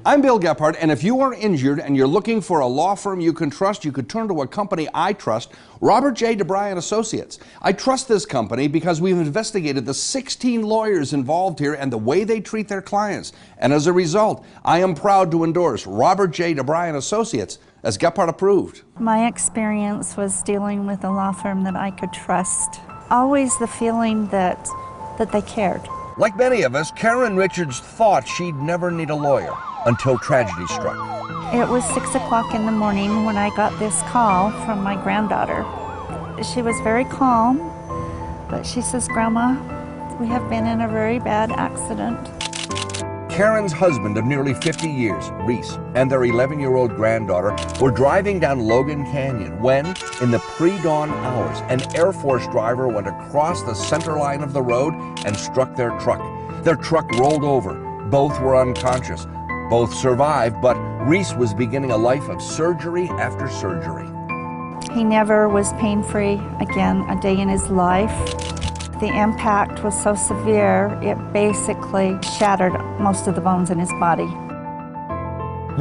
I'm Bill Gephardt, and if you are injured and you're looking for a law firm you can trust, you could turn to a company I trust, Robert J. Debry and Associates. I trust this company because we've investigated the 16 lawyers involved here and the way they treat their clients. And as a result, I am proud to endorse Robert J. Debry and Associates as Gephardt approved. My experience was dealing with a law firm that I could trust. Always the feeling that they cared. Like many of us, Karen Richards thought she'd never need a lawyer until tragedy struck. It was 6 o'clock in the morning when I got this call from my granddaughter. She was very calm, but she says, "Grandma, we have been in a very bad accident." Karen's husband of nearly 50 years, Reese, and their 11-year-old granddaughter were driving down Logan Canyon when, in the pre-dawn hours, an Air Force driver went across the center line of the road and struck their truck. Their truck rolled over. Both were unconscious. Both survived, but Reese was beginning a life of surgery after surgery. He never was pain-free again a day in his life. The impact was so severe, it basically shattered most of the bones in his body.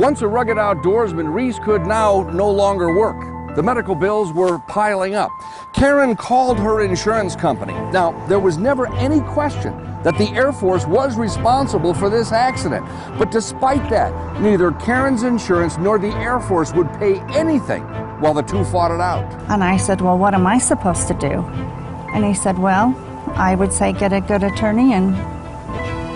Once a rugged outdoorsman, Reese could now no longer work. The medical bills were piling up. Karen called her insurance company. Now, there was never any question that the Air Force was responsible for this accident. But despite that, neither Karen's insurance nor the Air Force would pay anything while the two fought it out. And I said, "Well, what am I supposed to do?" And he said, "Well, I would say get a good attorney and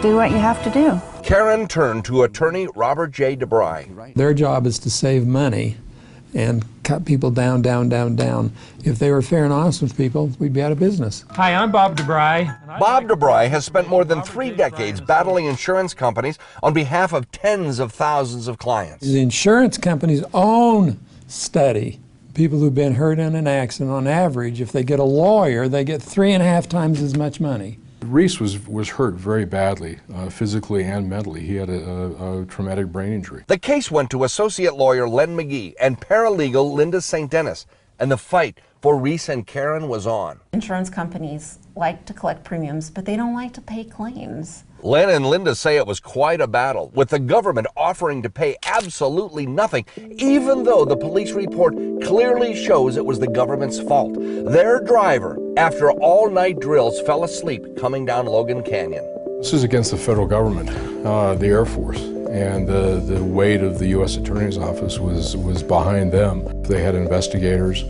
do what you have to do." Karen turned to attorney Robert J. Debry. Their job is to save money and cut people down, down, down, down. If they were fair and honest with people, we'd be out of business. Hi, I'm Bob Debry. Bob Debry has spent more than 3 decades battling insurance companies on behalf of tens of thousands of clients. The insurance company's own study, people who've been hurt in an accident, on average, if they get a lawyer, they get 3.5 times as much money. Reese was hurt very badly, physically and mentally. He had a traumatic brain injury. The case went to associate lawyer Len McGee and paralegal Linda St. Dennis, and the fight for Reese and Karen was on. Insurance companies like to collect premiums, but they don't like to pay claims. Len and Linda say it was quite a battle, with the government offering to pay absolutely nothing, even though the police report clearly shows it was the government's fault. Their driver, after all-night drills, fell asleep coming down Logan Canyon. This is against the federal government, the Air Force, and the weight of the U.S. Attorney's Office was behind them. They had investigators,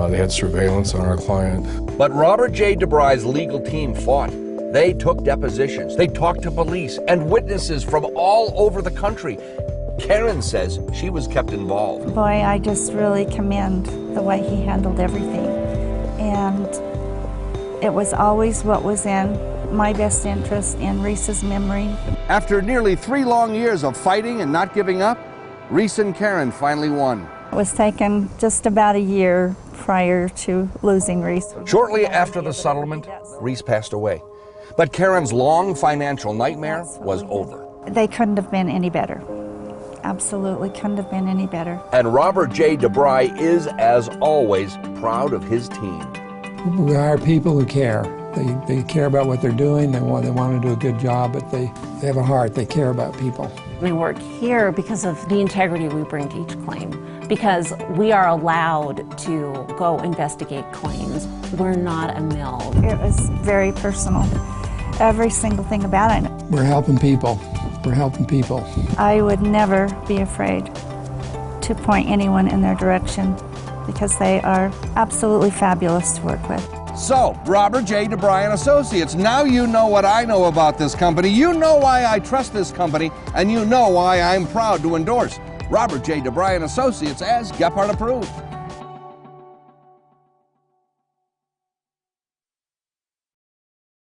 they had surveillance on our client. But Robert J. Debry's legal team fought. They took depositions, they talked to police and witnesses from all over the country. Karen says she was kept involved. Boy, I just really commend the way he handled everything. And it was always what was in my best interest, in Reese's memory. After nearly 3 long years of fighting and not giving up, Reese and Karen finally won. It was taken just about a year prior to losing Reese. Shortly after the settlement, Reese passed away. But Karen's long financial nightmare was over. They couldn't have been any better. Absolutely couldn't have been any better. And Robert J. Debry is, as always, proud of his team. We hire people who care. They care about what they're doing. They want to do a good job, but they have a heart. They care about people. We work here because of the integrity we bring to each claim, because we are allowed to go investigate claims. We're not a mill. It was very personal. Every single thing about it. We're helping people. We're helping people. I would never be afraid to point anyone in their direction because they are absolutely fabulous to work with. So, Robert J. Debry and Associates, now you know what I know about this company. You know why I trust this company, and you know why I'm proud to endorse Robert J. Debry and Associates as Gephardt approved.